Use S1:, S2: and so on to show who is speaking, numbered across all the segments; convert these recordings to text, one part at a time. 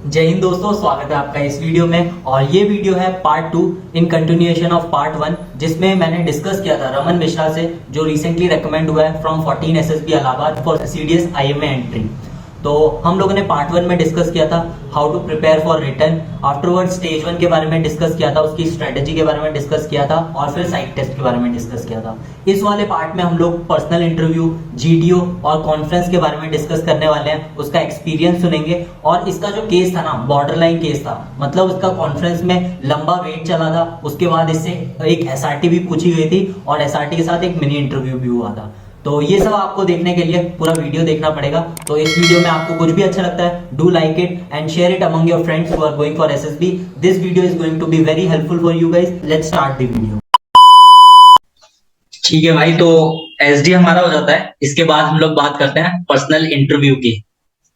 S1: जय हिंद दोस्तों, स्वागत है आपका इस वीडियो में। और ये वीडियो है part 2 in continuation of part 1, जिसमें मैंने डिस्कस किया था रमन मिश्रा से, जो रिसेंटली रेकमेंड हुआ है from 14 SSB Allahabad for CDS IMA entry. तो हम लोगों ने पार्ट 1 में डिस्कस किया था how to prepare for return, afterward stage 1 के बारे में डिस्कस किया था, उसकी स्ट्रेटेजी के बारे में डिस्कस किया था, और फिर साइड टेस्ट के बारे में डिस्कस किया था। इस वाले पार्ट में हम लोग पर्सनल इंटरव्यू, जीडीओ और कॉन्फ्रेंस के बारे में डिस्कस करने वाले हैं। उसका एक्सपीरियंस सुनेंगे, और इसका जो केस था ना, बॉर्डर लाइन केस था, मतलब उसका कॉन्फ्रेंस में लंबा वेट चला था। उसके बाद इससे एक एसआरटी भी पूछी गई थी, और एसआरटी के साथ एक मिनी इंटरव्यू भी हुआ था। तो ये सब आपको देखने के लिए पूरा वीडियो देखना पड़ेगा। तो इस वीडियो में आपको कुछ भी अच्छा लगता है, do like it and share it among your friends who are going for SSB. This video is going to be very helpful for you guys. Let's start the video.
S2: ठीक है भाई, तो एसडी हमारा हो जाता है। इसके बाद हम लोग बात करते हैं पर्सनल इंटरव्यू की।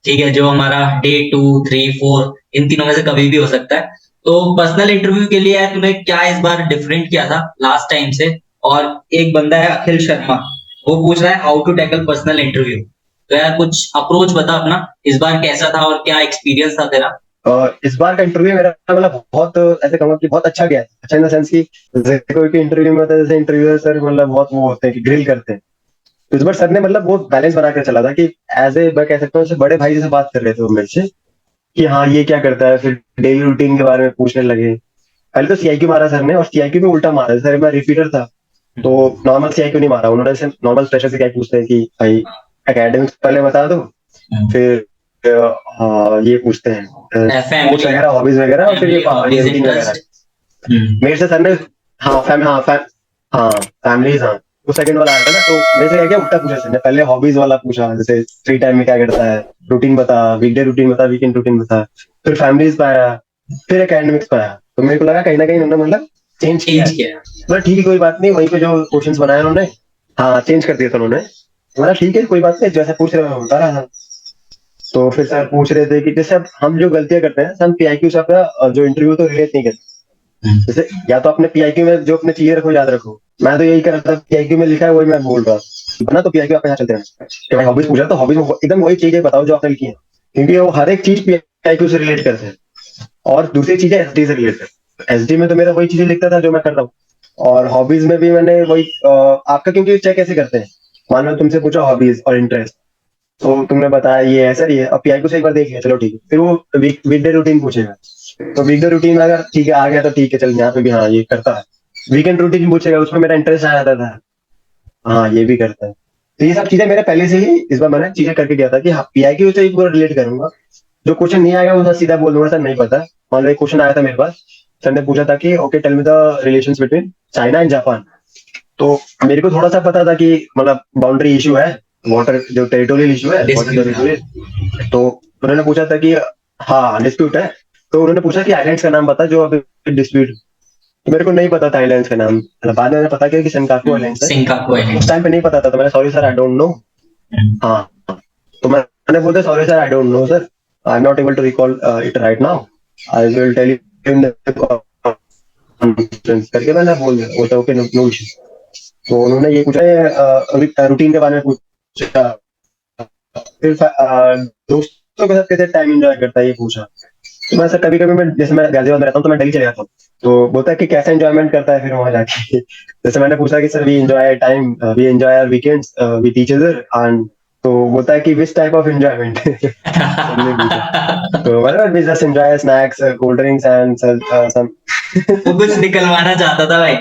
S2: ठीक है, जो हमारा डे 2, 3, 4 इन तीनों में से कभी भी हो सकता है। तो पर्सनल इंटरव्यू के लिए यार तूने क्या इस बार डिफरेंट किया था लास्ट टाइम से? और एक बंदा है अखिल शर्मा, वो पूछ रहा है how to tackle personal interview. तो यार कुछ अप्रोच बता अपना, इस बार कैसा था और क्या एक्सपीरियंस था तेरा?
S3: इस बार का इंटरव्यू मेरा मतलब बहुत ऐसे कहूंगा कि बहुत अच्छा गया है। अच्छा इन द सेंस कि जैसे कोई इंटरव्यू में होता है, जैसे इंटरव्यूअर सर मतलब बहुत वो होते हैं कि ग्रिल करते हैं। तो इस बार सर ने मतलब बहुत बैलेंस बना कर चला था कि एज ए मैं कह सकता हूँ जैसे बड़े भाई जैसे बात कर रहे थे वो मेरे से कि हाँ ये क्या करता है, फिर डेली रूटीन के बारे में पूछने लगे। पहले तो सीआईक्यू मारा सर ने, और सीआईक्यू में उल्टा मारा। सर मैं रिपीटर था तो नॉर्मल सीआईक्यू नहीं मारा उन्होंने। जैसे नॉर्मल फ्रेशर से क्या पूछते हैं कि भाई एकेडमिक्स पहले बता दो, फिर ये पूछते हैं स्पोर्ट्स वगैरह, हॉबीज वगैरह, और फिर ये रूटीन वगैरह। मेरे से सर ने हाँ फैमिलीज, हाँ वो सेकंड वाला आया था ना, तो मेरे से क्या किया उल्टा पूछा सर ने। पहले हॉबीज वाला पूछा, जैसे फ्री टाइम में क्या करता है, रूटीन बता, वीकडे रूटीन बता, वीकेंड रूटीन बता। फिर फैमिलीज पे आया, फिर एकेडमिक्स पे आया। तो मेरे को लगा कहीं ना कहीं उन्होंने मतलब चेंज किया। मतलब ठीक है कोई बात नहीं, वहीं पे जो क्वेश्चंस बनाए उन्होंने, हाँ चेंज कर दिया था उन्होंने। मतलब ठीक है कोई बात नहीं, जैसे पूछ रहे हो मैं बता रहा था। तो फिर सर पूछ रहे थे कि जैसे अब हम जो गलतियां करते हैं, हम पीआईक्यू से अपना जो इंटरव्यू तो रिलेट नहीं करते। जैसे या तो अपने पीआईक्यू में जो अपने चीजें रखो याद रखो। मैं तो यही कर रहा था, पीआईक्यू में लिखा है वही मैं बोल रहा हूँ ना। तो पीआईक्यू आप यहाँ चलते हैं कि भाई हॉबीज पूछा तो हॉबीज में एकदम वही चीजें बताओ जो आपने लिखी है, क्योंकि वो हर एक चीज पीआईक्यू से रिलेट करते हैं। और दूसरी चीजें एसडी से रिलेट करते हैं। एसडी में तो मेरा वही चीजें लिखता था जो मैं कर रहा हूँ, और हॉबीज में भी मैंने वही आपका, क्योंकि चेक कैसे करते हैं, मान लो तुमसे पूछा हॉबीज और इंटरेस्ट, तो तुमने बताया ये है सर ये, अब पीआई को से एक बार देख लिया चलो ठीक है। फिर वो वीकडे रूटीन पूछेगा, तो वीकडे रूटीन में अगर ठीक है आ गया तो ठीक है, चल यहाँ पे भी हाँ ये करता है। वीकेंड रूटीन पूछेगा, उसमें मेरा इंटरेस्ट आ जाता था, हाँ ये भी करता है। तो ये सब चीजें मेरे पहले से ही इस बार मैंने चीजें करके गया था कि हाँ पीआई की से एक बार रिलेट करूंगा। जो क्वेश्चन नहीं आएगा वो सीधा बोल दूंगा सर नहीं पता। मान लो एक क्वेश्चन आया था मेरे पास, सर ने पूछा था कि okay tell me the relations between China and Japan. तो मेरे को थोड़ा सा पता था कि मतलब बाउंड्री इशू है, वाटर जो टेरिटोरियल इशू है, वाटर टेरिटोरियल। तो उन्होंने पूछा था कि हाँ डिस्प्यूट है। तो उन्होंने पूछा कि आइलैंड्स का नाम बता जो अभी डिस्प्यूट। तो मेरे को नहीं पता था आइलैंड्स का नाम, मतलब बाद में मैंने पता किया कि सेंकाकू आइलैंड्स है।
S2: सिंकाकू
S3: उस टाइम पे नहीं पता था, तो मैंने sorry sir I don't know. हाँ तो मैंने बोलते sorry sir I don't know sir, I am not able to recall it right now, I will tell you in the करके मैंने बोल दिया। बोलता ओके नो इशू। तो उन्होंने ये पूछा रूटीन के बारे में पूछा, फिर दोस्तों के साथ कैसे टाइम एंजॉय करता है ये पूछा। तो मैं सर कभी कभी मैं जैसे मैं गाजियाबाद में रहता हूँ तो मैं दिल्ली चले जाता हूँ, तो बोलता है कि कैसे एंजॉयमेंट करता है फिर वहां जाके। जैसे मैंने पूछा कि sir we enjoy time, we enjoy our weekends with each other, and तो बोलता है कि विच टाइप ऑफ एंजॉयमेंट। हमने पूछा तो मतलब we just enjoy snacks, cold drinks and some.
S2: वो कुछ निकलवाना चाहता था भाई।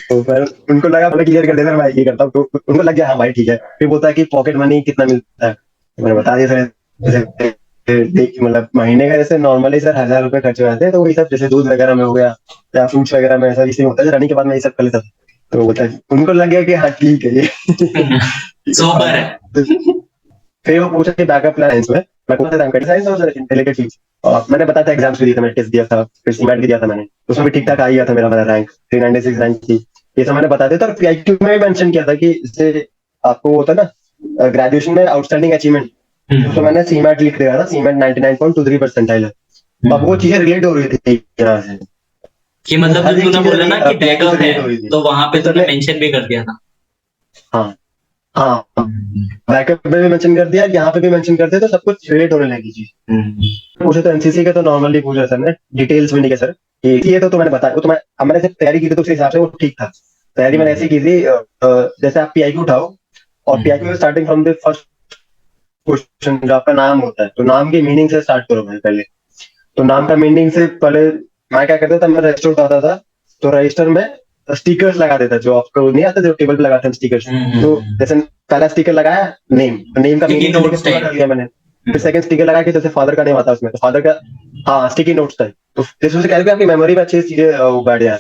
S3: तो फिर उनको लगा, मैंने क्लियर कर दिया सर मैं ये करता हूँ, तो उनको लग गया हाँ भाई ठीक है। फिर बोलता है कि पॉकेट मनी कितना मिलता है, तो मैंने बता दिया सर जैसे मतलब महीने का जैसे नॉर्मली सर 1,000 रुपए खर्च हो जाते हैं, तो वही सब जैसे दूध वगैरह में हो गया या फ्रूट्स वगैरह में, ऐसा इसलिए होता है रनिंग के बाद मैं ये सब कर लेता था। तो बोलता है उनको लग गया कि हाँ ठीक है ये
S2: सोबर है।
S3: फिर वो पूछा कि बैकअप प्लान में मैं कौन सा टाइम करता साइंस और इंटेलिजेंट फील्ड। और मैंने बताया था एग्जाम्स भी दिए थे, मैंने टेस्ट दिया था, फिर सीमेट भी दिया था मैंने, उसमें भी ठीक ठाक आ गया था मेरा रैंक 396 रैंक थी। ये सब मैंने बता दिया था। और पीआईक्यू में भी मेंशन किया था कि जैसे आपको होता है ना ग्रेजुएशन में आउटस्टैंडिंग अचीवमेंट, तो मैंने सीमेट लिख दिया था, सीमेट 99.23 परसेंटाइल है। अब वो चीजें रिलेट हो रही थी यहाँ से
S2: कि मतलब
S3: हर
S2: जब
S3: एक
S2: तूने
S3: चीज
S2: बोला ना कि
S3: PIQ से
S2: बैकअप है,
S3: रिलेट हो रही थी।
S2: तो वहां पे तूने मेंशन भी कर दिया था।
S3: हाँ हाँ, बैकअप में भी मेंशन कर दिया, यहाँ पे भी मेंशन कर दिया, तो सब कुछ रिलेट होने लगी चीज। पूछे तो एनसीसी का तो नॉर्मली पूछा सर ने, डिटेल्स भी नहीं के सर कि ये तो मैंने बताया, वो तो मैं, अब मैंने जब तैयारी की थी तो उस हिसाब से वो ठीक था। तैयारी मैंने ऐसी की थी, जैसे आप पीआईक्यू उठाओ, और PIQ starting from the first question, जो आपका नाम होता है, तो नाम की मीनिंग से स्टार्ट करो भाई पहले। तो नाम का मीनिंग से पहले मैं क्या करता था, मैं रजिस्टर उठाता था, तो रजिस्टर में स्टिकर्स लगा देता, जो आपको नहीं आता जो टेबल पे लगाते हैं स्टिकर्स। तो जैसे पहला स्टिकर लगाया नेम, तो नेम का
S2: Sticky
S3: मीनिंग
S2: notes
S3: पूरा
S2: type।
S3: कर लिया मैंने। फिर सेकंड स्टिकर लगा के जैसे फादर का नेम आता है उसमें, तो फादर का, हाँ स्टिकी नोट्स था। तो जिस वजह से क्या है कि आपकी मेमोरी में अच्छी चीजें वो बैठ जाए।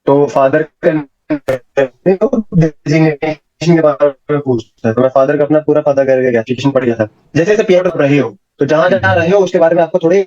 S3: तो फादर का डेजिग्नेशन के बारे में पूछता है, तो मैं फादर का अपना पूरा पता करके गया, एप्लीकेशन पढ़ गया था। जैसे जैसे पीरियड आप रहे हो, तो जहां जहां रहे हो उसके बारे में आपको थोड़े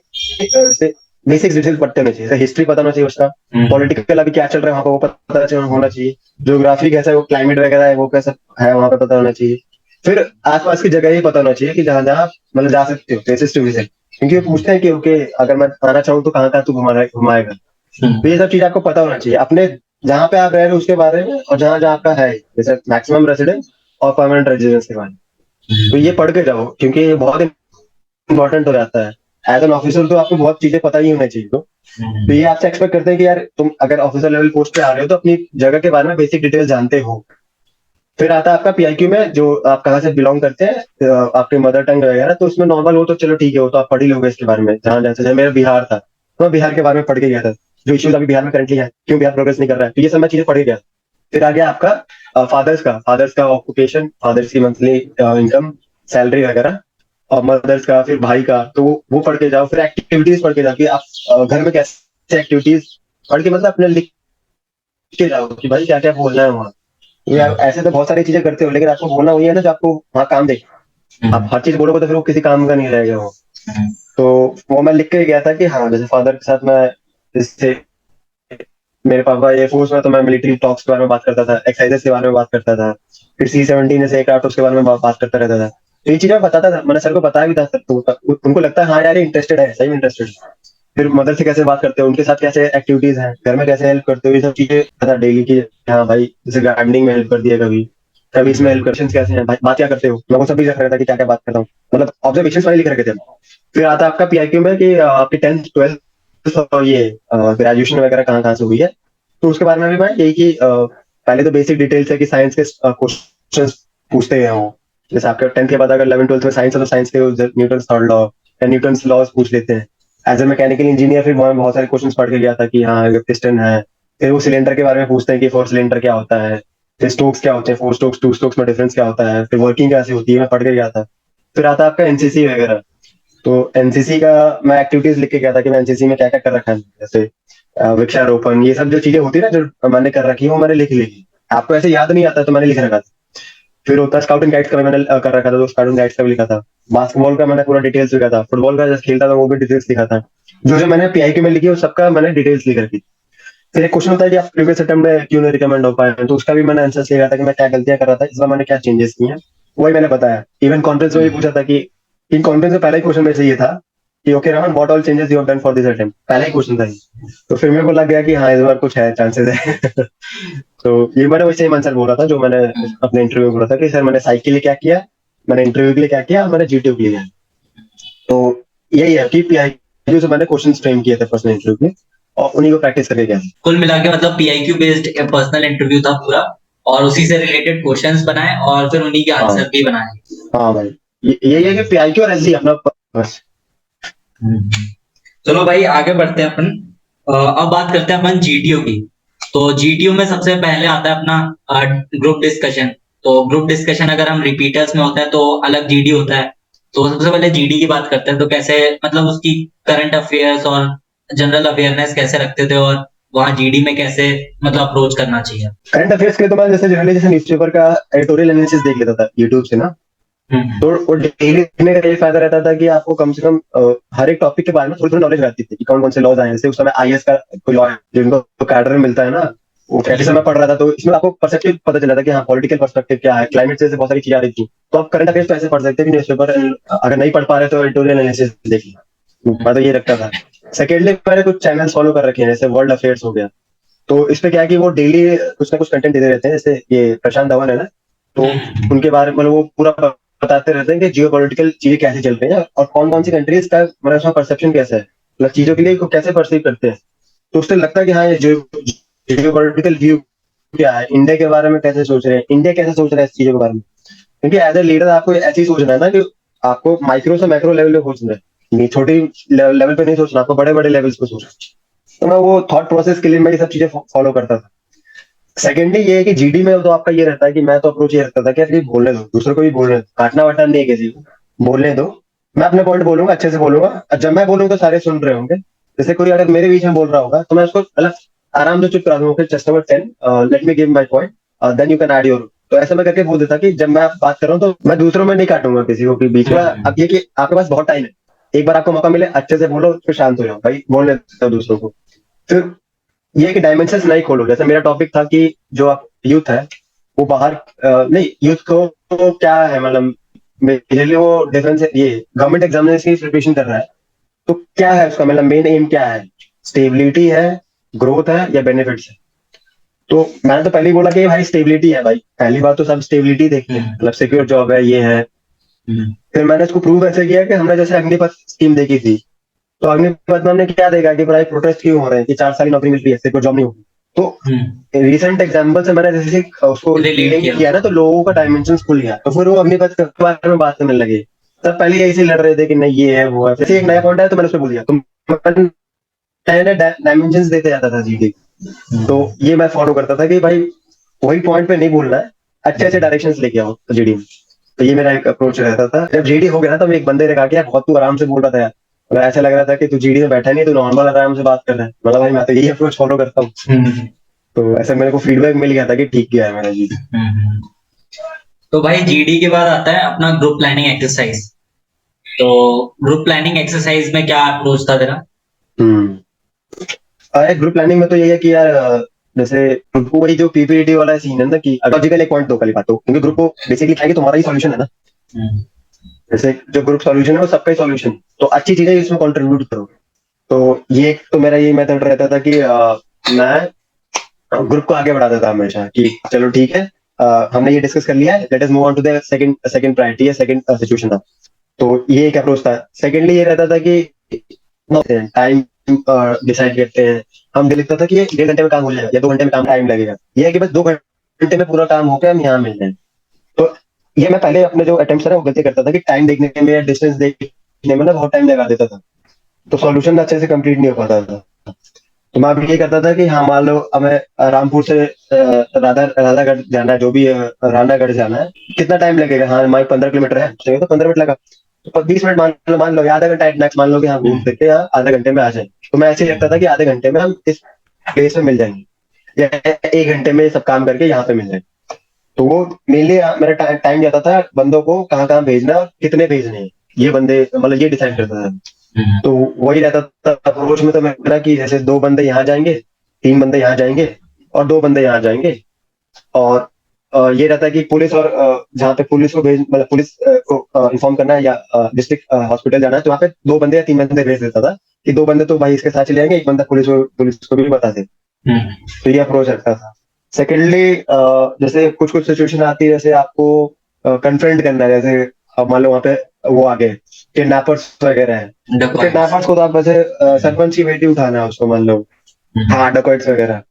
S3: बेसिक डिटेल पढ़ते होने चाहिए। हिस्ट्री पता होना चाहिए उसका, पॉलिटिकल अभी क्या चल रहा है वहाँ पर वो पता होना चाहिए, ज्योग्राफी कैसा है, वो क्लाइमेट वगैरह है वो कैसा है वहाँ पे पता होना चाहिए। फिर आसपास की जगह ही पता होना चाहिए कि जहाँ जहाँ मतलब जा सकते हो, प्लेसेस टू विजिट। क्योंकि वो पूछते हैं कि ओके अगर मैं आना चाहूँ तो कहाँ कहाँ तू घुमाएगा। तो ये सब चीज आपको पता होना चाहिए अपने जहाँ पे आप रह रहे हो उसके बारे में, और जहाँ जहाँ आपका है, जैसे मैक्सिमम रेसिडेंस और परमानेंट रेजिडेंस के बारे में। तो ये पढ़ के जाओ, क्योंकि ये बहुत इंपॉर्टेंट हो जाता है। एज एन ऑफिसर तो आपको बहुत चीजें पता ही होनी चाहिए। तो ये आपसे एक्सपेक्ट करते हैं कि यार तुम अगर ऑफिसर लेवल पोस्ट पे आ रहे हो तो अपनी जगह के बारे में बेसिक डिटेल जानते हो। फिर आता है आपका पीआईक्यू में, जो आप कहाँ से बिलोंग करते हैं, आपके मदर टंग वगैरह, तो उसमें नॉर्मल हो तो चलो ठीक है, वो तो आप पढ़ ही लोगे इसके बारे में। जहाँ जैसे मेरा बिहार था, तो मैं बिहार के बारे में पढ़ के गया था, जो इश्यूज अभी बिहार में करंटली है, क्यों बिहार प्रोग्रेस नहीं कर रहा है, तो ये सब मैं चीजें पढ़ के गया। फिर आ गया आपका फादर्स का ऑक्यूपेशन, फादर्स की मंथली इनकम, सैलरी वगैरह, और मदर्स का, फिर भाई का, तो वो पढ़ के जाओ। फिर एक्टिविटीज पढ़ के जाओ कि आप घर में कैसे एक्टिविटीज पढ़ के मतलब अपने लिख के जाओ कि भाई क्या क्या बोलना है वहाँ। ये आप ऐसे तो बहुत सारी चीजें करते हो, लेकिन आपको बोलना वही है ना जो आपको वहाँ काम दे। आप हर चीज बोलोगे तो फिर वो किसी काम का नहीं रहेगा वो। तो वो मैं लिख के गया था कि हाँ, जैसे फादर के साथ मैं, जैसे मेरे पापा एयरफोर्स में, तो मैं मिलिट्री टॉक्स के बारे में बात करता था, एक्सरसाइजेस के बारे में बात करता था। फिर C-17 जैसे एयरक्राफ्ट उसके बारे में बात करता रहता था। तो ये चीजें मैं बताता था, मैंने सर को बताया भी था सर, तो उनको लगता है हाँ यार इंटरेस्टेड है, सही में इंटरेस्टेड। फिर मदर से कैसे बात करते हो, उनके साथ कैसे एक्टिविटीज हैं, घर में कैसे हेल्प करते हो, ये सब चीजें पता डेली की। हाँ भाई, जैसे गार्डनिंग में हेल्प कर दिया कभी, कभी इसमें हेल्प क्वेश्चन कैसे हैं भाई, बात क्या करते हो, मैं वो सब भी लिख रखा था कि क्या क्या बात करता हूँ, मतलब ऑब्जर्वेशन वाले लिख रखे थे। फिर आता है आपका पीआईक्यू में कि आपकी 10th 12th और ये ग्रेजुएशन वगैरह कहाँ कहाँ से हुई है। तो उसके बारे में भी मैं यही कि पहले तो बेसिक डिटेल्स है कि साइंस के क्वेश्चन पूछते हैं वो। जैसे आपके 10th के बाद अगर 11th 12th में साइंस है तो साइंस के न्यूटन थर्ड लॉ या न्यूटन लॉज पूछ लेते हैं। एज ए मैकेनिकल इंजीनियर फिर वहाँ बहुत सारे क्वेश्चन पढ़ के गया था कि हाँ पिस्टन है। फिर वो सिलेंडर के बारे में पूछते हैं कि 4 सिलेंडर क्या होता है, फिर स्ट्रोक्स क्या होते हैं, 4 स्ट्रोक्स 2 स्ट्रोक्स में डिफरेंस क्या होता है, फिर वर्किंग कैसे होती है, मैं पढ़ के गया था। फिर आता है आपका एनसीसी वगैरह। तो एनसीसी का मैं एक्टिविटीज लिख के गया था कि मैं एनसीसी में क्या क्या कर रखा है, जैसे वृक्षारोपण, ये सब जो चीजें होती है ना जो मैंने कर रखी है वो मैंने लिख ली। आपको ऐसे याद नहीं आता तो मैंने लिख रखा था। फिर होता है स्काउट एंड गाइड्स का भी मैंने कर रखा था, तो स्काउट एंड गाइड्स का भी लिखा था। बास्केटबॉल का मैंने पूरा डिटेल्स लिखा था, फुटबॉल का जैसे खेलता था वो भी डिटेल्स लिखा था। जो जो मैंने पीआईक्यू में लिखी है, उस सबका मैंने डिटेल्स लिख रखी। फिर एक क्वेश्चन होता है कि आप प्रीवियस अटेम्प्ट में क्यों नहीं रिकमेंड हो पाए, तो उसका भी मैंने आंसर लिखा था कि मैं क्या गलतियां कर रहा था, इस बार मैंने क्या चेंजेस किए हैं, वही मैंने बताया। इवन कॉन्फ्रेंस में भी पूछा था कि इन कॉन्फ्रेंस में पहला ही क्वेश्चन मेरे से ये था कि okay Rahman, what all changes you have done for this attempt, पहला ही क्वेश्चन था ये। तो फिर मेरे को लग गया कि हाँ इस बार कुछ है, चांसेस है। तो ये मैंने वही सेम आंसर बोला था जो मैंने अपने इंटरव्यू में बोला था कि सर मैंने साइट के लिए क्या किया, मैंने इंटरव्यू के लिए क्या किया, मैंने जीटीयू के लिए किया। तो यही है कि पीआईक्यू से मैंने क्वेश्चन फ्रेम किए थे पर्सनल इंटरव्यू में, और उन्हीं को प्रैक्टिस करके गया।
S2: कुल मिला के मतलब पीआईक्यू बेस्ड पर्सनल इंटरव्यू था पूरा, और उसी से रिलेटेड क्वेश्चंस बनाए और फिर उन्हीं के
S3: हाँ
S2: आंसर भी बनाए।
S3: हाँ भाई, यही है कि पीआईक्यू और एसडी अपना बस।
S2: चलो भाई आगे बढ़ते हैं अपन। अब बात करते हैं अपन जीटीओ की। तो जीटीओ में सबसे पहले आता है अपना ग्रुप डिस्कशन। तो ग्रुप डिस्कशन अगर हम रिपीटर्स में होता है तो अलग जीडी होता है। तो सबसे पहले जीडी की बात करते हैं, तो कैसे मतलब उसकी करंट अफेयर्स और जनरल अवेयरनेस कैसे रखते थे, और वहाँ जीडी में कैसे मतलब अप्रोच करना चाहिए।
S3: करंट अफेयर्स के लिए तो मैं जैसे जनरली जैसे न्यूज़पेपर का एडिटोरियल एनालिसिस देख लेता था यूट्यूब से ना। तो वो डेली देखने का ये फायदा रहता था कि आपको कम से कम हर एक टॉपिक के बारे में थोड़ी थोड़ी नॉलेज रहती थी कि कौन कौन से लॉज आए हैं। जैसे उस समय आईएएस का कोई लॉ है जिनको कैडर में मिलता है ना, वो कैसे समय पढ़ रहा था, तो इसमें आपको पर्सपेक्टिव पता चला था कि हाँ पॉलिटिकल पर्सपेक्टिव क्या है, क्लाइमेट से बहुत सारी चीजें आ रही थी। तो आप करंट अफेयर्स तो ऐसे पढ़ सकते हैं कि न्यूज़पेपर अगर नहीं पढ़ पा रहे तो एडिटोरियल एनालिसिस देख लिया। मैं तो ये रखता था। सेकेंडली मैंने कुछ चैनल फॉलो कर रखे हैं, जैसे वर्ल्ड अफेयर्स हो गया। तो इसमें क्या है कि वो डेली कुछ ना कुछ कंटेंट देते रहते हैं। जैसे ये प्रशांत धवन है ना, तो उनके बारे में मतलब वो पूरा बताते रहते हैं कि जियो पॉलिटिकल चीजें कैसे चल रही हैं और कौन कौन सी कंट्रीज का मतलब उसका परसेप्शन कैसा है, मतलब चीजों के लिए को कैसे परसीव करते हैं। तो उससे लगता है कि हाँ ये जियो पॉलिटिकल व्यू क्या है, इंडिया के बारे में कैसे सोच रहे हैं, इंडिया कैसे सोच रहा है इस चीजों के बारे में। क्योंकि एज ए लीडर आपको ऐसे ही सोचना है ना कि आपको माइक्रो से मैक्रो लेवल पे सोचना है, नहीं छोटी लेवल पे नहीं सोचना, आपको बड़े बड़े लेवल्स पे सोचना है। तो मैं वो थॉट प्रोसेस के लिए मैं ये सब चीजें फॉलो करता था। सेकेंडली ये है कि जीडी में तो आपका ये रहता है कि मैं तो अप्रोच ये रखता था कि यार बोलने दो, दूसरे को भी बोलने दो, काटना वाटना नहीं है किसी को, बोलने दो। मैं अपने पॉइंट बोलूंगा, अच्छे से बोलूंगा, और जब मैं बोलूंगा तो सारे सुन रहे होंगे। जैसे कोई अगर मेरे बीच में बोल रहा होगा तो मैं उसको मतलब आराम से चुप करा दूंगा, just number 10, let me give my point, then you can add your. तो ऐसे मैं करके बोल देता कि जब मैं बात कर रहा हूँ तो मैं दूसरों में नहीं काटूंगा किसी को भी बीच में। अब ये कि आपके पास बहुत टाइम है, एक बार आपको मौका मिले अच्छे से बोलो, फिर शांत हो जाओ भाई, बोलने दो दूसरों को। फिर ये कि डायमेंशन नहीं खोलो। जैसे मेरा टॉपिक था कि जो आप यूथ है वो बाहर नहीं, यूथ को तो क्या है मतलब मेरे लिए वो डिफरेंस है, ये गवर्नमेंट एग्जामिनेशन की प्रिपरेशन कर रहा है तो क्या है उसका मतलब मेन एम क्या है, स्टेबिलिटी है, ग्रोथ है या बेनिफिट्स है। तो मैंने तो पहले ही बोला कि भाई स्टेबिलिटी है भाई, पहली बात तो सब स्टेबिलिटी देखते हैं, मतलब सिक्योर जॉब है ये है। फिर मैंने इसको प्रूव ऐसे किया कि हमने जैसे अग्निपथ स्कीम देखी थी, तो अग्निपथ में हमने क्या देखा कि भाई प्रोटेस्ट क्यों हो रहे हैं कि 4 साल की नौकरी मिल रही है, सिक्योर जॉब नहीं होगी। तो रिसेंट एग्जाम्पल से मैंने जैसे उसको
S2: रिलेट
S3: लिंक
S2: किया
S3: किया ना, तो लोगों का डायमेंशन खुल गया, तो फिर वो अग्निपथ के बारे में बात करने लगे। तब पहले यही से लड़ रहे थे कि नहीं ये है वो है, जैसे एक नया पॉइंट है तो मैंने उसको बोल दिया, तो मैंने डायमेंशन देते जाता था जीडी। तो ये मैं फॉलो करता था कि भाई वही पॉइंट पे नहीं बोलना है, अच्छे अच्छे डायरेक्शन लेके आओ जीडी में। तो ये मेरा एक अप्रोच रहता था। जब जीडी हो गया ना तो एक बंदे ने कहा कि यार बहुत तू आराम से बोल रहा था यार, मतलब ऐसा लग रहा था कि तू जीडी में बैठा नहीं, तू नॉर्मल आराम से बात कर रहा है। मतलब भाई मैं तो यही अप्रोच फॉलो करता हूँ। तो ऐसा मेरे को फीडबैक मिल गया था कि ठीक गया है मेरा जीडी।
S2: तो भाई जीडी के बाद आता है अपना ग्रुप प्लानिंग एक्सरसाइज। तो ग्रुप प्लानिंग एक्सरसाइज में क्या अप्रोच था तेरा?
S3: हम्म ग्रुप प्लानिंग में तो यही है कि यार जैसे ग्रुप को वही जो पीपीटी वाला सीन है ना कि लॉजिकल एक पॉइंट दो खाली बात हो, क्योंकि ग्रुप को बेसिकली क्या है कि तुम्हारा ही सॉल्यूशन है ना। जैसे जो ग्रुप सॉल्यूशन है वो सबका ही सॉल्यूशन, तो अच्छी चीजें इसमें कंट्रीब्यूट करो। तो ये एक तो मेरा ये मेथड रहता था कि मैं ग्रुप को आगे बढ़ाता था हमेशा कि चलो ठीक है, हमने ये डिस्कस कर लिया है, let us move on to the second second priority या सेकंड सिचुएशन था। तो ये एक अप्रोच था। सेकेंडली ये रहता था कि टाइम डिसाइड करते हैं। हम ये लिखता था कि ये 1.5 घंटे में काम हो जाएगा या 2 घंटे में काम टाइम लगेगा, ये है कि बस 2 घंटे में पूरा काम होकर हम यहाँ मिल जाए। तो ये मैं पहले अपने जो अटेम्प्ट है ना वो गलती करता था कि टाइम देखने में या डिस्टेंस देखने में ना बहुत टाइम लगा देता था, तो सॉल्यूशन अच्छे से कंप्लीट नहीं हो पाता था। तो मैं अभी ये करता था कि हाँ मान लो हमें रामपुर से राधागढ़ जाना है, जो भी रानागढ़ जाना है, कितना टाइम लगेगा, हाँ हमारे 15 किलोमीटर है तो 15 मिनट लगा, तो 20 मिनट मान लो या आधा घंटा मैक्स मान लो कि हाँ घूम फिर के यहाँ आधे घंटे में आ जाए। तो मैं ऐसे ही लगता था कि आधे घंटे में हम इस प्लेस में मिल जाएंगे या 1 घंटे में सब काम करके यहाँ पे मिल जाएंगे। तो वो मेनली मेरा टाइम जाता था बंदों को कहाँ कहाँ भेजना और कितने भेजने हैं, ये बंदे मतलब ये डिसाइड करता था। तो वही रहता था अप्रोच में। तो मेरा कि जैसे 2 बंदे यहाँ जाएंगे, 3 बंदे यहाँ जाएंगे और 2 बंदे यहाँ जाएंगे। और ये रहता है कि पुलिस और जहाँ पे पुलिस को भेज मतलब पुलिस को इन्फॉर्म करना है या डिस्ट्रिक्ट हॉस्पिटल जाना है, तो वहाँ पे 2 बंदे या 3 बंदे भेज देता था कि 2 बंदे तो भाई इसके साथ चले जाएंगे, एक बंदा पुलिस को भी बता दे। तो ये अप्रोच रखता था। सेकेंडली जैसे कुछ कुछ सिचुएशन आती है, जैसे आपको कन्फ्रंट करना है, जैसे अब मान लो वहाँ पे वो आ गए किडनैपर्स वगैरह है, तो किडनैपर्स को तो आप वैसे सरपंच की बेटी उठाना है उसको मान लो, हाँ डकैट्स वगैरह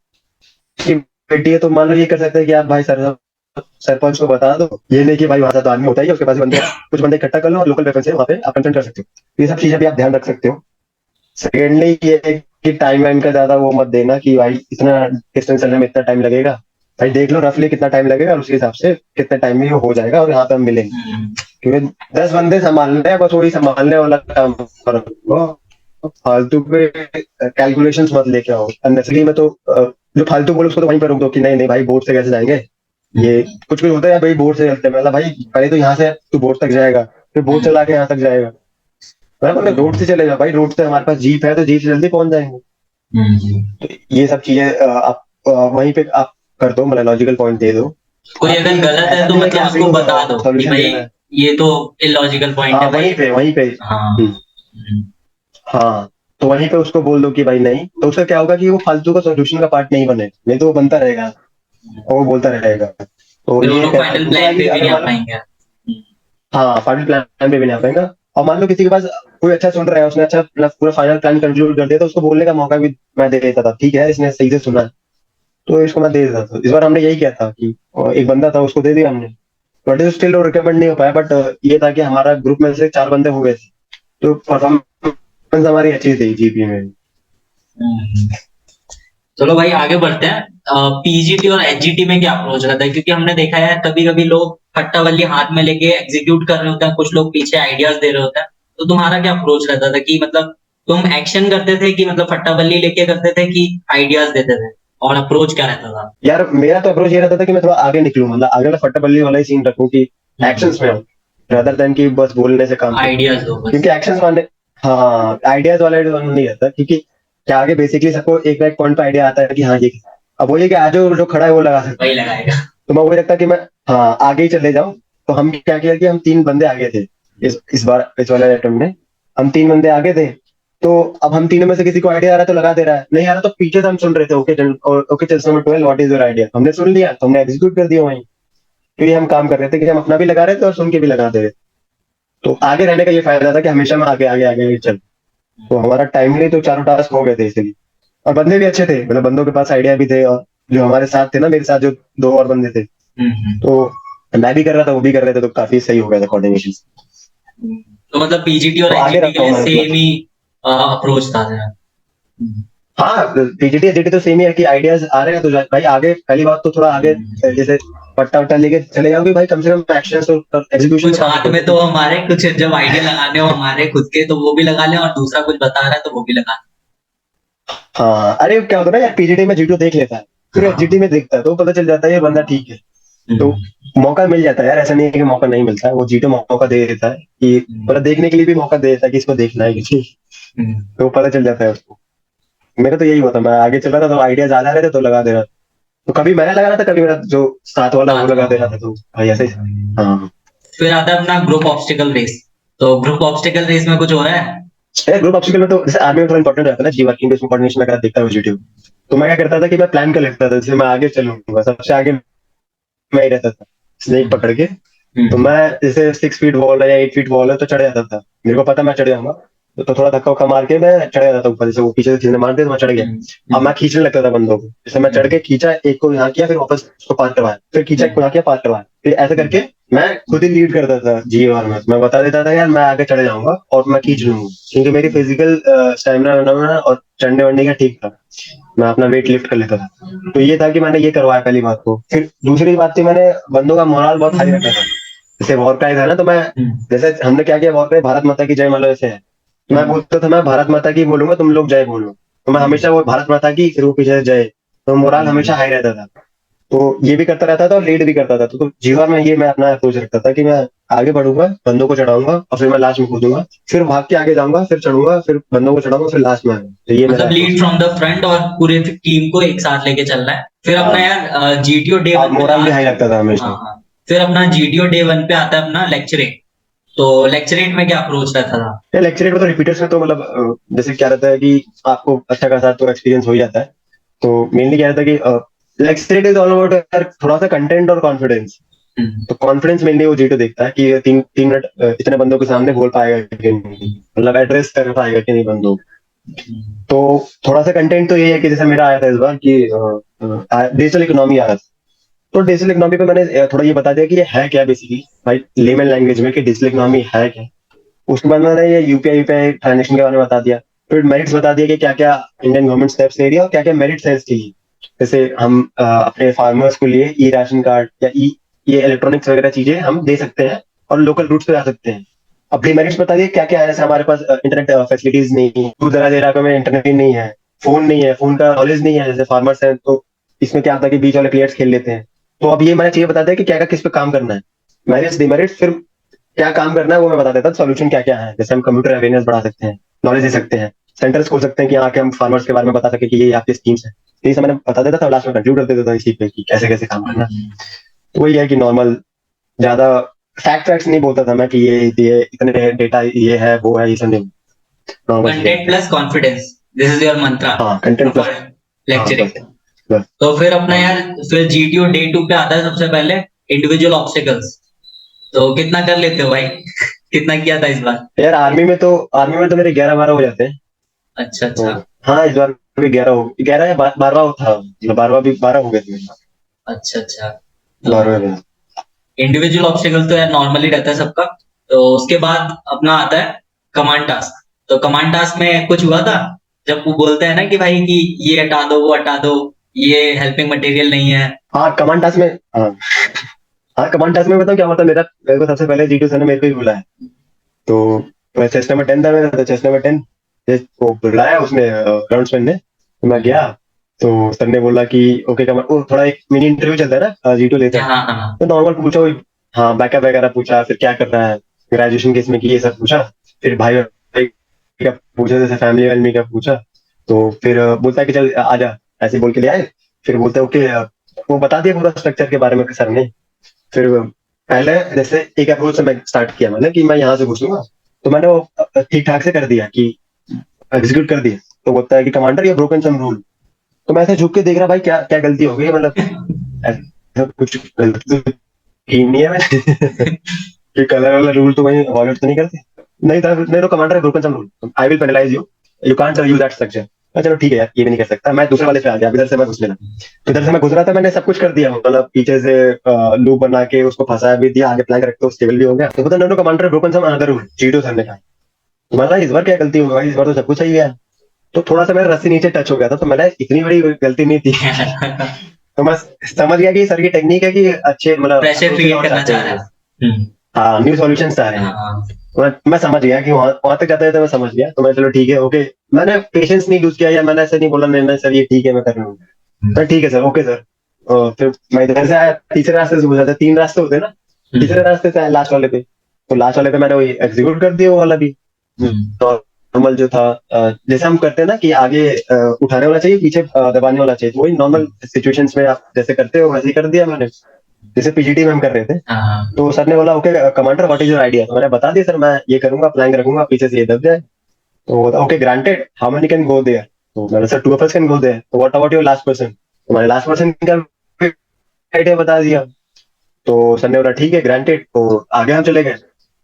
S3: की बेटी है, तो मान लो ये कर सकते हैं कि आप भाई सरपंच को बता दो, ये नहीं कि भाई वहां से तो आदमी होता ही है, उसके पास बंदे कुछ बंदे इकट्ठा कर लो और लोकल वेपन से वहाँ पे आप कन्फ्रंट कर सकते हो। ये सब चीजें भी आप ध्यान रख सकते हो। सेकेंडली ये है कि टाइम वाइम का ज्यादा वो मत देना कि भाई इतना डिस्टेंस चलने में इतना टाइम लगेगा, भाई देख लो रफली कितना टाइम लगेगा और उसके हिसाब से कितने टाइम में ये हो जाएगा और यहाँ पे हम मिलेंगे। क्योंकि 10 बंदे संभालने हैं, बस वही संभालने वाला काम करो, फालतू पे कैलकुलेशंस मत लेके आओ अननेसेसरी में। तो जो फालतू बोले उसको तो वहीं पर रोक दो कि नहीं नहीं भाई बोर्ड से कैसे जाएंगे, ये कुछ कुछ होता है भाई बोर्ड से चलते हैं, मतलब भाई पहले तो यहाँ से तू बोर्ड तक जाएगा, फिर बोर्ड चला के यहाँ तक जाएगा, बराबर रोड से चलेगा भाई, रोड से हमारे पास जीप है तो जीप से जल्दी पहुंच जाएंगे। तो ये सब चीजें आप वहीं पे आप कर दो, मतलब लॉजिकल पॉइंट दे दो।
S2: कोई अगर गलत है
S3: ऐसा
S2: तो
S3: नहीं है कि
S2: मतलब
S3: आप
S2: उसको बता दो कि
S3: सॉल्यूशन
S2: भाई
S3: देना है।
S2: ये तो इलॉजिकल पॉइंट
S3: हाँ
S2: है भाई।
S3: वहीं पे
S2: हाँ।
S3: हाँ तो वहीं पे उसको बोल दो कि भाई नहीं, तो उसका क्या होगा कि वो फालतू का सॉल्यूशन का पार्ट नहीं बने, नहीं तो वो बनता रहेगा और वो बोलता रहेगा। तो
S2: फिर वो
S3: ये
S2: लोग
S3: कहता
S2: फाइनल
S3: दूसरा
S2: प्लान
S3: है कि
S2: पे भी
S3: अगर
S2: नहीं आ
S3: मान लो,
S2: पाएंगे।
S3: हाँ फाइनल प्लान पे भी नहीं आ पाएगा। और मान लो किसी के पास कोई अच्छा सुन रहा है, उसने अच्छा अपना पूरा फाइनल प्लान कंक्लूड कर दिया, तो उसको बोलने का मौका भी मैं दे देता था, ठीक है इसने सही से सुना है, तो इसको मैं दे देता था। इस बार हमने यही किया था कि एक बंदा था उसको दे दिया हमने, बट स्टिल वो रिकमेंड नहीं हो पाया। बट ये था कि हमारा ग्रुप में से 4 बंदे हो गए थे, तो परफॉर्मेंस हमारी अच्छी थी जीपी में।
S2: हम्म। चलो भाई आगे बढ़ते हैं। पीजीटी और एचजीटी में क्या अप्रोच रहता है, क्योंकि हमने देखा है कभी कभी लोग खट्टावल्ली हाथ में लेके एग्जीक्यूट कर रहे होते हैं, कुछ लोग पीछे आइडियाज दे रहे होते हैं। तो तुम्हारा क्या अप्रोच रहता था कि मतलब तुम एक्शन करते थे कि मतलब फट्टाबल्ली लेके करते थे कि आइडियाज देते थे, और अप्रोच क्या रहता था?
S3: यार मेरा तो अप्रोच ये रहता था कि मैं थोड़ा आगे निकलूं, मतलब आगे वाला फट्टाबल्ली वाला ही सीन रखूं कि एक्शंस में हूं, रादर देन कि बस बोलने से काम चले।
S2: आइडियाज दो बस।
S3: क्योंकि एक्शंस वाले, हाँ आइडियाज वाला नहीं रहता, क्योंकि क्या आगे बेसिकली सबको एक ना एक पॉइंट पे आइडिया आता है कि हाँ ये, अब वो ये कि आज जो खड़ा है वो लगा सकता है।
S2: वही लगाएगा।
S3: तो मैं वही रखता कि मैं हाँ आगे ही चले जाऊं। तो हम क्या किया कि हम 3 बंदे आगे थे, इस बार इस वाले अटेम्प्ट में हम 3 बंदे आगे थे। तो अब हम तीनों में से किसी को आइडिया आ रहा है तो लगा दे रहा है, नहीं आ रहा तो पीछे से हम सुन रहे थे, ओके ओके चल number 12 what is your idea, हमने सुन लिया तो हमने एग्जीक्यूट कर दिया वहीं। तो ये हम काम कर रहे थे कि हम अपना भी लगा रहे थे और सुन के भी लगा दे रहे थे। तो आगे रहने का ये फायदा था कि हमेशा मैं आगे आगे आगे चल, तो हमारा टाइमली तो चारों टास्क हो गए थे इसलिए। और बंदे भी अच्छे थे, मतलब बंदों के पास आइडिया भी थे, और जो हमारे साथ थे ना, मेरे साथ जो 2 और बंदे थे,
S2: हम्म।
S3: तो मैं भी कर रहा था वो भी कर रहे थे, तो काफी सही हो गया था कोऑर्डिनेशन।
S2: तो मतलब पीजीटी और
S3: तो आगे
S2: एचजीटी के
S3: रहा हूँ
S2: लिए
S3: मैं
S2: सेम
S3: मतलब।
S2: ही अप्रोच था तेरा?
S3: हाँ पीजीटी एचजीटी तो सेम ही है कि आइडियाज आ रहे हैं तो भाई आगे, पहली बात तो थोड़ा आगे जैसे पट्टा वट्टा लेके चले जाओगे भाई, कम से कम एक्शन और एग्जीक्यूशन
S2: कुछ
S3: में काम
S2: हाथ में
S3: करो।
S2: तो हमारे, कुछ जब आइडिया लगाने हो हमारे खुद के तो वो भी लगा लें, और दूसरा कुछ बता रहा है तो वो भी लगा
S3: हाँ अरे क्या होता है ना यार, पीजीटी में जीटू देख लेता है, फिर
S2: लें।
S3: एचजीटी में देखता है तो पता चल जाता है ये बंदा ठीक है। तो
S2: हम्म।
S3: मौका मिल जाता है यार, ऐसा नहीं है कि मौका नहीं मिलता है, वो जीटू मौका दे देता है कि मतलब देखने के लिए भी मौका दे देता है कि इसको देखना है कि,
S2: हम्म।
S3: तो पता चल जाता है उसको। मेरा तो यही हुआ था, मैं आगे चल रहा था तो आइडियाज आ जा रहे थे तो लगा दे रहा था। तो कभी मैं लगा रहा था, कभी मेरा जो साथ वाला वो
S2: साथ
S3: लगा दे रहा
S2: वाला।
S3: था, तो भाई ऐसे ही। हाँ
S2: फिर आता है अपना ग्रुप ऑब्स्टिकल रेस। तो ग्रुप ऑब्स्टिकल रेस में कुछ हो रहा है?
S3: यार ग्रुप ऑब्स्टिकल में तो जैसे आर्मी में थोड़ा इंपॉर्टेंट रहता है ना, जी वर्किंग बेस में कोऑर्डिनेशन वगैरह देखता है यूट्यूब। तो मैं क्या करता था कि मैं प्लान कर लेता था, जैसे मैं आगे चलूंगा सबसे आगे मैं ही रहता था स्नेक पकड़ के। तो
S2: हम्म।
S3: मैं जैसे 6 फीट वॉल है या 8 फीट वॉल है तो चढ़ जाता था, मेरे को पता मैं चढ़ जाऊंगा। तो थोड़ा धक्का उक्का मार के मैं चढ़ जाता था ऊपर, जैसे वो पीछे से खींचने मारते तो मैं चढ़ गया। अब मैं खींचने लगता था बंदों को, जैसे मैं चढ़ के खींचा एक को यहाँ किया, फिर वापस उसको पार करवाया, फिर खींचा एक को यहाँ किया, पार करवाया, फिर ऐसे करके मैं खुद ही लीड करता था जीवार में। मैं बता देता था यार मैं आगे चढ़ जाऊंगा और मैं खींच लूंगा, क्योंकि मेरी फिजिकल स्टेमिना और चढ़ने वढ़ने का ठीक था, मैं अपना वेट लिफ्ट कर लेता था। तो ये था कि मैंने ये करवाया पहली बात को। फिर दूसरी बात थी, मैंने बंदों का मोरल बहुत हाई रखा था। जैसे वॉर क्राई था ना, तो मैं जैसे हमने क्या किया, वॉर क्राई भारत माता की जय मान लो ऐसे है, तो मैं बोलता था मैं भारत माता की बोलूंगा, तुम लोग जय बोलो। तो मैं हमेशा वो भारत माता की, फिर वो पीछे से जय, तो मोरल हमेशा हाई रहता था। तो ये भी करता रहता था और लीड भी करता था। तो जीवन में ये मैं अपना अप्रोच रखता था कि मैं आगे बढ़ूंगा, बंदों को चढ़ाऊंगा और फिर मैं लास्ट में कूदूंगा, फिर भाग के आगे जाऊंगा, फिर चढ़ूंगा, फिर बंदों को चढ़ाऊंगा, फिर लास्ट में आऊंगा। तो ये मेरा
S2: मतलब lead
S3: approach
S2: from the front और पूरे टीम को एक साथ लेके चलना है। फिर
S3: था।
S2: अपना यार जीटीओ डे
S3: हाँ
S2: 1 पे
S3: मोरल भी हाई रखता था हमेशा।
S2: हाँ हाँ। फिर अपना जीटीओ डे 1 पे आता है अपना लेक्चरिंग। तो लेक्चरिंग में क्या अप्रोच रहता था?
S3: ये लेक्चरेट में तो रिपीटर्स में तो मतलब जैसे क्या रहता है कि आपको अच्छा खासा तो एक्सपीरियंस हो ही जाता है। तो मेनली क्या रहता है कि लेक्चरेट इज ऑल अबाउट थोड़ा सा कंटेंट और कॉन्फिडेंस।
S2: हम्म।
S3: तो कॉन्फिडेंस मेनली वो जीटो देखता है कि ये 3 मिनट इतने बंदों के सामने बोल पाएगा कि नहीं, मतलब एड्रेस कर पाएगा कि नहीं बंदों को। तो थोड़ा सा कंटेंट तो ये है कि जैसे मेरा आया था इस बार कि डिजिटल इकोनॉमी आ रहा था। तो डिजिटल इकोनॉमी पे मैंने थोड़ा ये बता दिया कि ये है क्या बेसिकली, भाई लेमन लैंग्वेज में कि डिजिटल इकोनॉमी है क्या। उसके बाद मैंने ये यूपीआई यूपीआई ट्रांजेक्शन के बारे में बता दिया। फिर मेरिट्स बता दिया कि क्या क्या इंडियन गवर्नमेंट स्टेप्स ले रही है और क्या क्या मेरिट्स है इसके लिए। जैसे हम अपने फार्मर्स के लिए ई राशन कार्ड या ई ये इलेक्ट्रॉनिक्स वगैरह चीजें हम दे सकते हैं और लोकल रूट्स पे जा सकते हैं। अपनी मेरिट्स बता दिए क्या क्या है, जैसे हमारे पास इंटरनेट फैसिलिटीज नहीं है, दूर दराज इलाकों में इंटरनेट नहीं है, फोन नहीं है, फोन का नॉलेज नहीं है, जैसे फार्मर्स हैं तो इसमें क्या होता है कि बीच वाले प्लेयर्स खेल लेते हैं। तो अब ये मैंने चाहिए बताते हैं कि क्या क्या किस पे काम करना है, मेरिट्स डिमेरिट्स, फिर क्या काम करना है वो मैं बता देता हूँ, सोल्यूशन क्या क्या है। जैसे हम कंप्यूटर अवेयरनेस बढ़ा सकते हैं, नॉलेज दे सकते हैं, सेंटर्स खोल सकते हैं कि आके हम फार्मर्स के बारे में बता सके कि ये आपकी स्कीम्स है। तो ये सब मैंने बता देता था, लास्ट में कंक्लूड कर देता था इसी पे कि कैसे कैसे काम करना है। तो वही है कि नॉर्मल ज्यादा फैक्ट्स नहीं बोलता था मैं कि ये इतने डेटा ये है वो है, ये सब नहीं, नॉर्मल चीजें
S2: कंटेंट
S3: बताता
S2: plus confidence, this is your mantra
S3: था। हाँ कंटेंट प्लस। हाँ
S2: लेक्चरिंग।
S3: बस बस।
S2: तो फिर अपना
S3: हाँ
S2: यार फिर जीटीओ डे 2 पे आता है सबसे पहले इंडिविजुअल ऑब्स्टिकल्स, तो कितना कर लेते हो भाई? कितना किया था इस बार?
S3: यार आर्मी में तो मेरे 11-12 हो जाते हैं।
S2: अच्छा
S3: तो
S2: अच्छा।
S3: हाँ, इस बार भी 11 या 12 था, मतलब 12 हो गए थे
S2: अच्छा अच्छा।
S3: 12 में।
S2: इंडिविजुअल ऑब्स्टिकल तो यार नॉर्मली रहता है सबका। तो उसके बाद अपना आता है कमांड टास्क। तो कमांड टास्क में कुछ हुआ था जब वो बोलते हैं ना कि भाई कि ये हटा दो वो हटा दो, ये हेल्पिंग मटेरियल नहीं है।
S3: हाँ कमांड टास्क में, हाँ कमांड टास्क में बताऊँ क्या हुआ था। मेरे को सबसे पहले G2 सर ने मेरे को ही बुलाया। तो मैं चेस्ट नंबर 10 था मेरा, तो चेस्ट नंबर 10 वो बुलाया उसने, ग्राउंड्समैन ने। तो मैं गया। तो सर ने बोला कि ओके कमांड, वो थोड़ा एक मिनी इंटरव्यू चलता है ना G2 लेता है।
S2: हाँ हाँ।
S3: तो नॉर्मल पूछा वही, हाँ बैकअप वगैरह पूछा, फिर क्या कर रहा है, ग्रेजुएशन किस में की, ये सब पूछा। फिर भाई भाई का पूछा, जैसे फैमिली वैमिली का पूछा। तो फिर बोलता है कि चल आजा, ऐसे बोल के ले आए। फिर बोलते हैं ओके, वो बता दिया पूरा स्ट्रक्चर के बारे में सर ने। फिर पहले जैसे एक अप्रोच से मैं स्टार्ट किया, मैंने कि मैं यहाँ से घुसूंगा। तो मैंने वो ठीक ठाक से कर दिया कि एग्जीक्यूट कर दिया। तो बोलता है कि कमांडर ये ब्रोकन सम रूल। तो मैं ऐसे झुक के देख रहा, भाई क्या क्या गलती हो गई, मतलब ऐसा कुछ गलती तो की नहीं है मैंने। कि कलर वाला रूल तो वही वॉलेट तो नहीं करते। नहीं था, नहीं तो कमांडर है broken sum rule, I will penalise you, you can't use that structure. चलो ठीक है यार, ये भी नहीं कर सकता। मैं दूसरे वाले पे आ गया, इधर से मैं घुस लेना। तो इधर से मैं घुस रहा था, मैंने सब कुछ कर दिया, मतलब पीछे से लूप बना के उसको फंसाया भी दिया, आगे प्लैंक रख के स्टेबल भी हो गया। तो पता नो commander broken some another rule, G2 sir ने कहा। तो मैं इस बार क्या गलती हो गई, इस बार तो सब कुछ सही है। तो थोड़ा सा मेरा रस्सी नीचे टच हो गया था, तो मैंने इतनी बड़ी गलती नहीं थी। तो मैं समझ गया कि सर की टेक्निक है कि अच्छे मतलब
S2: प्रेशर
S3: approaches
S2: क्रिएट
S3: और
S2: करना
S3: चाहते
S2: चाह
S3: हैं
S2: रहा
S3: वो।
S2: है।
S3: हाँ, न्यू सॉल्यूशन चाह रहे हैं।
S2: हाँ।
S3: मैं समझ गया कि वहां तक जाते थे, मैं समझ गया। तो मैं चलो ठीक है ओके। मैंने पेशेंस नहीं यूज किया, या मैंने ऐसे नहीं बोला नहीं नहीं सर ये ठीक है मैं कर रहा हूँ। सर ठीक है सर, ओके सर। और फिर मैं इधर से आया, तीसरे रास्ते से गुजरा था, 3 रास्ते होते हैं ना। तीसरे रास्ते से आया लास्ट वाले पे। तो लास्ट वाले पे मैंने वही एग्जीक्यूट कर दिया वो वाला भी। नॉर्मल जो था, जैसे हम करते हैं ना कि आगे उठाने वाला चाहिए, पीछे दबाने वाला चाहिए, तो वही नॉर्मल सिचुएशंस में आप जैसे करते हो वैसे ही कर दिया मैंने, जैसे पीजीटी में हम कर रहे थे।
S2: हाँ।
S3: तो सर ने बोला okay commander what is your idea. तो मैंने बता दिया सर, मैं ये करूंगा, प्लान रखूंगा, पीछे से ये दब जाए। तो okay granted, how many can go there. तो मैंने sir 2 of us can go there, तो what about your last person. तो मैंने लास्ट पर्सन का आइडिया बता दिया। तो सर ने बोला ठीक है ग्रांटेड, तो आगे हम चले गए।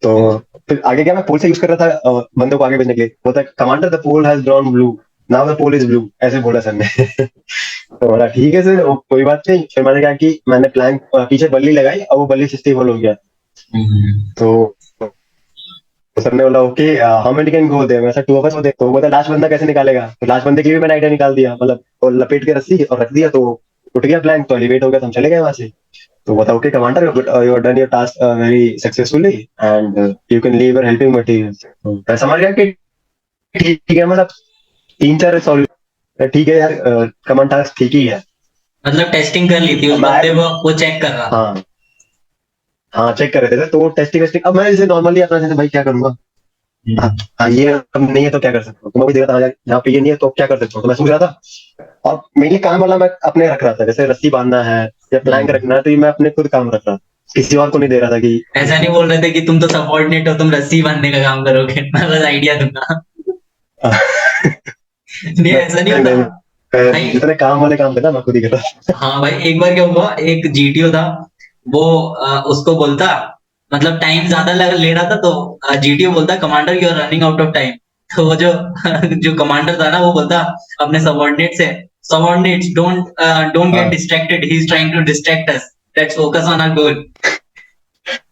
S3: तो फिर आगे क्या, मैं पोल से यूज कर रहा था बंदों को आगे भेजने के लिए। बोलता है commander the pole has drawn blue, now the pole is blue, ऐसे बोला सर ने। तो बोला ठीक है सर, कोई बात नहीं। फिर मैंने कहा कि मैंने प्लान पीछे बल्ली लगाई और वो बल्ली स्टेबल हो गया। तो सर ने बोला okay how many can go there, मैं सर 2 ऑफ अस हो दे। तो वो बोलता लास्ट बंदा कैसे निकालेगा। तो लास्ट बंदे की भी मैंने आइडिया निकाल दिया, मतलब और लपेट के रस्सी और रख दिया, तो उठ गया प्लान, तो एलिवेट हो गया, तो हम चले गए वहां से। तो बता okay commander you done your task very successfully and you can leave your helping material. मैं समझ गया कि ठीक है, मतलब 3-4 सॉल्व ठीक है यार, कमांड टास्क ठीक ही है।
S2: मतलब टेस्टिंग कर ली थी
S3: अब
S2: उस
S3: मैं,
S2: बंदे वो चेक कर रहा था।
S3: हाँ हाँ चेक कर रहे थे, तो वो टेस्टिंग अब मैं जैसे नॉर्मली अपना जैसे भाई क्या करूंगा। हाँ हाँ, ये अब नहीं है तो क्या कर सकता हूँ, तो मैं भी देखा था यहाँ पे ये नहीं है तो क्या कर सकता हूँ, तो मैं सोच रहा था। और मेनली काम वाला मैं अपने रख रहा था, जैसे रस्सी बांधना है या प्लैंक रखना है, तो ये मैं अपने खुद काम रख रहा था, किसी और को नहीं दे रहा था कि
S2: ऐसा नहीं बोल रहे थे कि तुम तो सबॉर्डिनेट हो, तुम रस्सी बांधने का काम करोगे, मैं बस आइडिया दूंगा। नहीं ऐसा नहीं
S3: नहीं
S2: होता
S3: नहीं,
S2: भाई।
S3: जितने काम वाले काम थे ना मैं खुद ही कर रहा था।
S2: हाँ भाई, एक बार क्या हुआ, एक जीटीओ था, वो उसको बोलता, मतलब टाइम ज्यादा ले रहा था, तो जीटीओ बोलता commander you are running out of time. तो वो जो जो कमांडर था ना, वो बोलता अपने सबॉर्डिनेट से, सबॉर्डिनेट्स डोंट गेट
S3: हाँ
S2: distracted, he is trying to distract us, let's focus on our goal.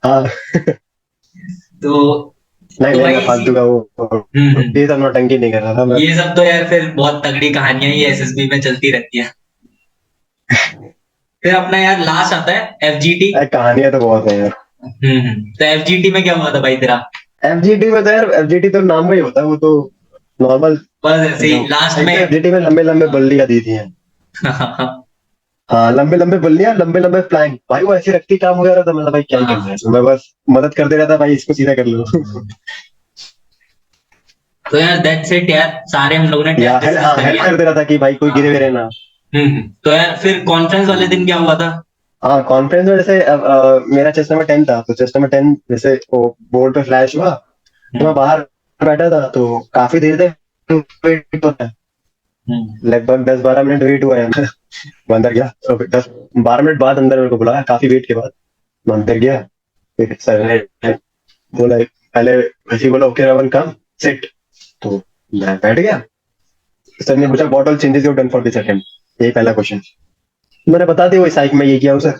S3: हाँ,
S2: तो
S3: नहीं
S2: तो
S3: नहीं,
S2: भाई
S3: मैं फालतू का वो
S2: हम्म।
S3: ये सब नौटंकी नहीं कर रहा था मैं।
S2: ये सब तो यार फिर बहुत तगड़ी कहानियां ही एसएसबी में चलती रहती है। फिर अपना यार लास्ट आता है एफजीटी।
S3: कहानियां तो बहुत है यार।
S2: तो एफजीटी में क्या हुआ था भाई तेरा?
S3: एफजीटी में तो यार, एफजीटी तो नाम में ही होता है, वो तो नॉर्मल।
S2: बस ऐसे
S3: जो
S2: ही लास्ट
S3: एक
S2: में।
S3: तो एफजीटी में लंबे लंबे बल्लियां दी थी हैं। हाँ लंबे लंबे बल्लियां, लंबे लंबे प्लैंक, भाई वो ऐसी रखती काम हो जा रहा था, मतलब भाई क्या ही करना है इसमें? मैं बस मदद कर दे रहा था, भाई इसको सीधा कर लो।
S2: तो यार दैट्स इट यार, सारे हम लोगों ने
S3: या
S2: टैब डिस्कस कर
S3: हेल्प
S2: लिया।
S3: कर दे रहा था कि भाई कोई गिरे हुए ना।
S2: तो यार फिर कॉन्फ्रेंस वाले दिन क्या हुआ था?
S3: हाँ कॉन्फ्रेंस में जैसे मेरा चेस्ट नंबर 10 था, तो चेस्ट नंबर 10 जैसे वो बोर्ड पे फ्लैश हुआ, तो मैं बाहर बैठा था, तो काफी देर तक वेट होता है, लगभग 10-12 मिनट वेट हुआ है। मैं अंदर गया, तो 10-12 मिनट बाद अंदर मेरे को बुलाया, काफी वेट के बाद। मैं अंदर गया, फिर सर ने बोला, पहले वैसे ही बोला ओके रमन कम सिट, तो मैं बैठ गया। सर ने पूछा what all changes you done for this attempt, यही पहला क्वेश्चन। मैंने बता दिया वही साइक में ये किया हूँ सर,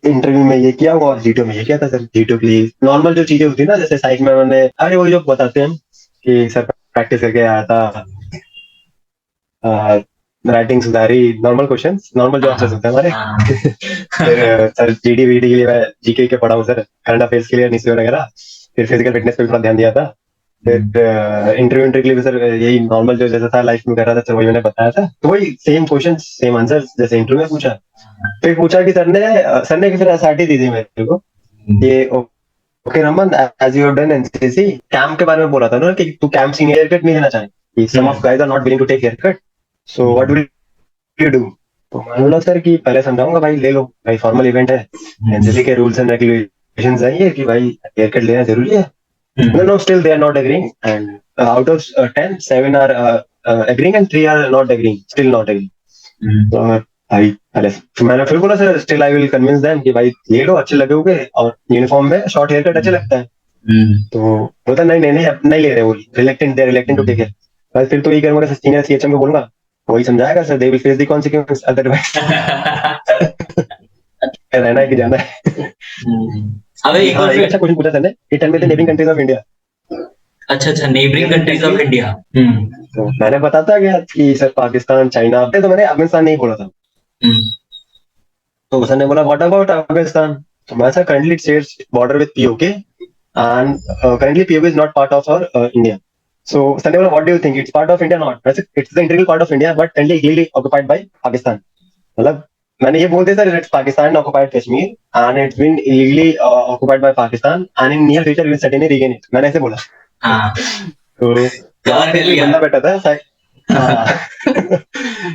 S3: इंटरव्यू में ये किया हुआ, और जीटो में ये किया था सर। जीटो के लिए नॉर्मल जो चीजें होती है ना, जैसे साइक में मैंने अरे वो जो बताते हैं कि सर प्रैक्टिस करके आया था, राइटिंग सुधारी, नॉर्मल क्वेश्चंस, नॉर्मल जो आंसर्स होते हैं हमारे।
S2: हाँ
S3: फिर सर जीडी वीडी के लिए मैं जीके के पढ़ा हूँ सर, करंट अफेयर्स के लिए न्यूज़ वगैरह। फिर फिजिकल फिटनेस पे भी थोड़ा ध्यान दिया था। फिर इंटरव्यू के लिए भी सर यही नॉर्मल जो जैसा था लाइफ में कर रहा था सर, वही मैंने बताया था। तो वही सेम क्वेश्चन सेम आंसर जैसे इंटरव्यू में पूछा। फिर पूछा कि सर ने फिर एसआरटी दी थी मेरे को, ये okay Raman as you have done NCC, camp के बारे में बोला था ना कि तू कैंप सीनियर हेयर कट नहीं लेना चाहे, some of guys are not willing to take hair cut, so what will you do. तो मैंने बोला सर कि पहले समझाऊंगा भाई, ले लो भाई, फॉर्मल इवेंट है, एनसीसी के रूल्स एंड रेगुलेशंस है ये कि भाई हेयर कट लेना जरूरी है। No, still they are not agreeing, and out of 10, 7 are agreeing and 3 are not agreeing, still not agreeing. तो भाई पहले फिर मैंने फिर बोला sir still I will convince them कि भाई ले लो, अच्छे लगोगे, और यूनिफॉर्म में शॉर्ट हेयर कट अच्छा लगता है। तो बोलता नहीं नहीं नहीं अब नहीं ले रहे, वो reluctant, they reluctant to take it. बस फिर तो ये करूंगा, सीनियर सीएचएम को बोलूंगा, वही समझाएगा sir, they will face the consequence otherwise. रहना है कि जाना है।
S2: अबे एक
S3: हाँ,
S2: और
S3: एक अच्छा क्वेश्चन पूछा सर ने, it and with the neighbouring countries of India.
S2: अच्छा नेबरिंग कंट्रीज ऑफ इंडिया।
S3: तो मैंने बताता गया कि सर पाकिस्तान, चाइना, तो मैंने अफगानिस्तान नहीं बोला था। तो सर ने बोला व्हाट अबाउट अफगानिस्तान, तो मैं sir currently it shares border with PoK, and currently PoK is not part of our India. So sir ने बोला what do you think, it's part of India not, वैसे it's the integral part of India but currently illegally occupied by Pakistan. मतलब मैंने ये बोल दिया sir, it's Pakistan occupied Kashmir and it's been illegally occupied by Pakistan and in near future will certainly regain it, मैंने ऐसे बोला।
S2: हाँ
S3: तो यहाँ
S2: कवर
S3: पे
S2: कर
S3: एक
S2: लिया।
S3: बंदा बैठा था हाँ।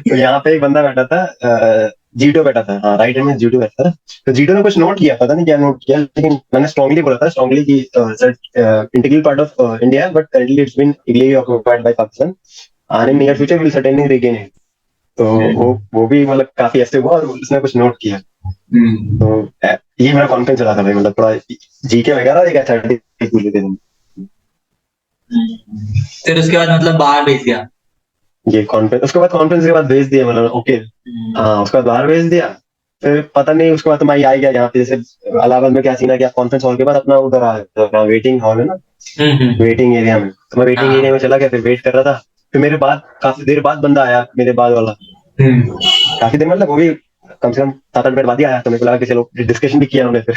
S3: तो यहाँ पे एक बंदा बैठा था, जीटो बैठा था, हाँ राइट हैंड में जीटो बैठा था। तो जीटो ने कुछ नोट किया, पता नहीं क्या नोट किया, लेकिन मैंने स्ट्रांगली बोला था, स्ट्रांगली कि integral part of India but currently it's been illegally occupied by Pakistan and in near future will certainly regain it. तो वो भी मतलब काफी ऐसे हुआ और उसने कुछ नोट किया। तो ये मेरा कॉन्फिडेंस चला था भाई, मतलब थोड़ा जीके वगैरह एक अच्छा पूछ लेते थे।
S2: फिर उसके बाद मतलब बाहर भेज दिया।
S3: ये कॉन्फ्रेंस, उसके बाद कॉन्फ्रेंस के बाद भेज दिया, मतलब ओके हाँ, उसके बाद बाहर भेज दिया। फिर पता नहीं उसके बाद तो मैं आ गया यहाँ पे, जैसे इलाहाबाद में क्या सीन है, क्या कॉन्फ्रेंस हॉल के बाद अपना उधर आ गया वेटिंग हॉल है ना, वेटिंग एरिया में। तो मैं वेटिंग एरिया में चला गया, फिर वेट कर रहा था। फिर मेरे बाद काफी देर बाद बंदा आया, मेरे बाद वाला, काफी देर मतलब वो भी कम से कम 7-8 मिनट बाद ही आया। तो मेरे को लगा कि चलो डिस्कशन भी किया उन्होंने फिर।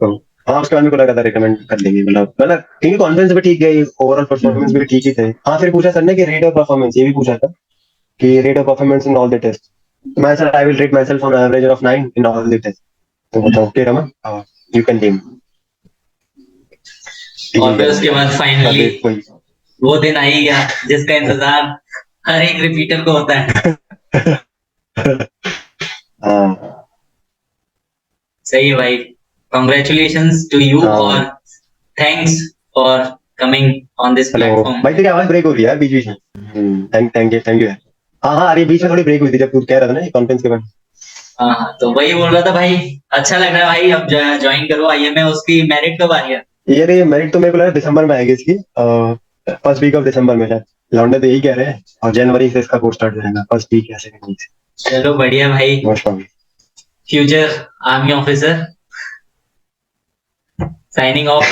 S3: तो हाँ, उसके बाद मेरे को लगा था रिकमेंड कर लेंगे, मतलब क्योंकि कॉन्फिडेंस भी ठीक है, ओवरऑल परफॉर्मेंस भी ठीक ही थे। हाँ, फिर पूछा सर ने कि रेट ऑफ परफॉर्मेंस, ये भी पूछा था कि rate of performance in all the test. तो मैं sir I will rate myself on average of 9 in all the test. तो बताओ okay Raman, you can name.
S2: और फिर उसके बाद फाइनली वो दिन आ ही गया जिसका इंतजार हर एक रिपीटर को होता है। सही है भाई, कॉन्ग्रेचुलेशंस टू यू और thanks for coming on this platform.
S3: भाई तेरी आवाज ब्रेक हो रही है बीच बीच में। Thank you. हाँ, अरे बीच में थोड़ी ब्रेक हुई थी जब तू कह रहा था ना कॉन्फ्रेंस के बाद।
S2: हाँ, तो वही बोल रहा था भाई, अच्छा लग रहा है भाई, अब ज्वाइन करो आईएमए। उसकी मेरिट कब आ रही है?
S3: ये मेरिट तो मेरे को लगा दिसंबर में आएगी इसकी, फर्स्ट वीक ऑफ दिसंबर में शायद। लौंडे तो यही कह रहे हैं, और जनवरी से इसका कोर्स स्टार्ट हो जाएगा, फर्स्ट वीक या सेकंड वीक से।
S2: चलो बढ़िया भाई, future army officer signing off.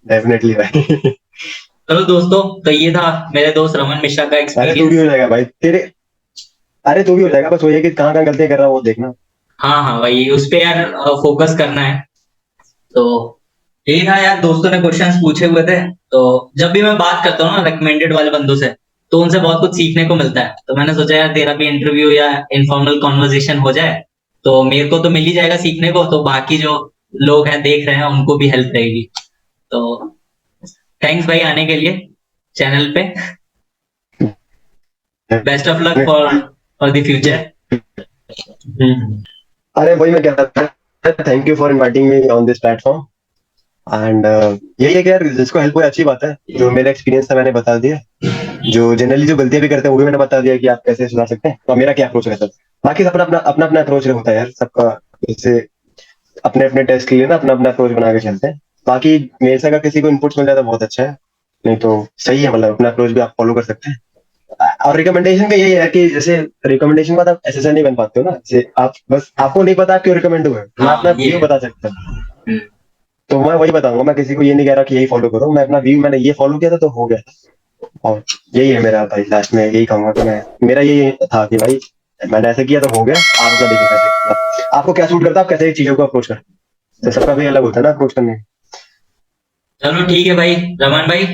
S3: Definitely भाई।
S2: चलो दोस्तों, तो ये था मेरे दोस्त रमन मिश्रा का एक्सपीरियंस।
S3: अरे तू भी हो जाएगा भाई तू भी हो जाएगा, बस वही कि कहाँ कहाँ गलतियां कर रहा है वो देखना।
S2: हाँ भाई, उस पे यार फोकस करना है। तो यही था यार, दोस्तों ने क्वेश्चंस पूछे हुए थे, तो जब भी मैं बात करता हूँ ना रिकमेंडेड वाले बंदों से, तो उनसे बहुत कुछ सीखने को मिलता है। तो मैंने सोचा यार तेरा भी इंटरव्यू या इनफॉर्मल कॉन्वर्जेशन हो जाए, तो मेरे को तो मिल ही जाएगा सीखने को, तो बाकी जो लोग हैं देख रहे हैं उनको भी हेल्प रहेगी। तो थैंक्स भाई आने के लिए चैनल पे। Best of luck for the future.
S3: अरे वही मैं कह रहा था, thank you for inviting me on this platform. And यही है कि यार जिसको हेल्प हुई अच्छी बात है। जो मेरा एक्सपीरियंस था मैंने बता दिया, जो जनरली जो गलतियां भी करते हैं वो भी मैंने बता दिया कि आप कैसे सुधार सकते हैं, तो मेरा क्या अप्रोच रहता है। बाकी अपना अपना अप्रोच होता है यार सबका, इससे अपने अपने टेस्ट के लिए ना अपना अपना अप्रोच बना के चलते हैं। बाकी मेरे से अगर किसी को इनपुट्स मिल जाए तो बहुत अच्छा है, नहीं तो सही है, मतलब अपना अप्रोच भी आप फॉलो कर सकते हैं। और रिकमेंडेशन का यही है कि जैसे रिकमेंडेशन के बाद आप एसएसआर नहीं बन पाते हो ना, जैसे आप बस आपको नहीं पता आप क्यों रिकमेंड हुए, मैं
S2: हाँ,
S3: अपना
S2: ये
S3: व्यू
S2: है।
S3: बता सकता हूँ।
S2: हम्म,
S3: तो मैं वही बताऊंगा, मैं किसी को ये नहीं कह रहा कि यही फॉलो करो, मैं अपना व्यू मैंने ये फॉलो किया था तो हो गया था। और यही है मेरा भाई, लास्ट में यही कहूंगा कि मैं मेरा यही था कि भाई मैंने ऐसे किया तो हो गया, आप अपना देखिए कैसे आपको क्या सूट करता है, आप कैसे चीजों को अप्रोच करते हैं, तो सबका भी अलग होता है ना अप्रोच करने का।
S2: चलो ठीक है भाई, रमन भाई,